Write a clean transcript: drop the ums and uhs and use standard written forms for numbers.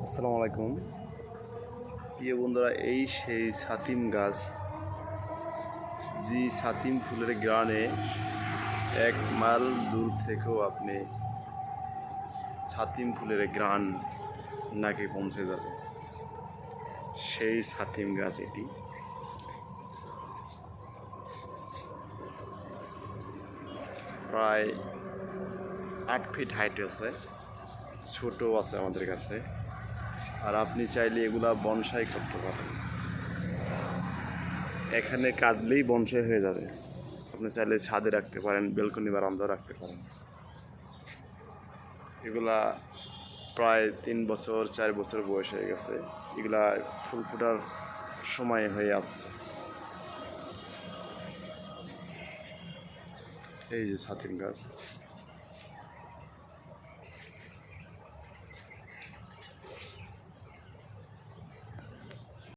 আসসালামু আলাইকুম প্রিয় বন্ধুরা, এই সেই ছাতিম গাছ, যে ছাতিম ফুলের গ্রানে 1 মাইল দূর থেকেও আপনি ছাতিম ফুলের গ্রান নাকে পৌঁছে যাবে। সেই ছাতিম গাছ এটি। প্রায় 8 ফিট হাইট আছে, ছোট আছে আমাদের কাছে। আর আপনি চাইলে এগুলা বনসাই করতে পারেন। এখানে কাটলেই বনসাই হয়ে যাবে। আপনি চাইলে ছাদে রাখতে পারেন, বেলকনি বারান্দাও রাখতে পারেন। এগুলা প্রায় 3 বছর 4 বছর বয়স হয়ে গেছে। এগুলা ফুল ফোটার সময় হয়ে আসছে। এই যে ছাতিম গাছ।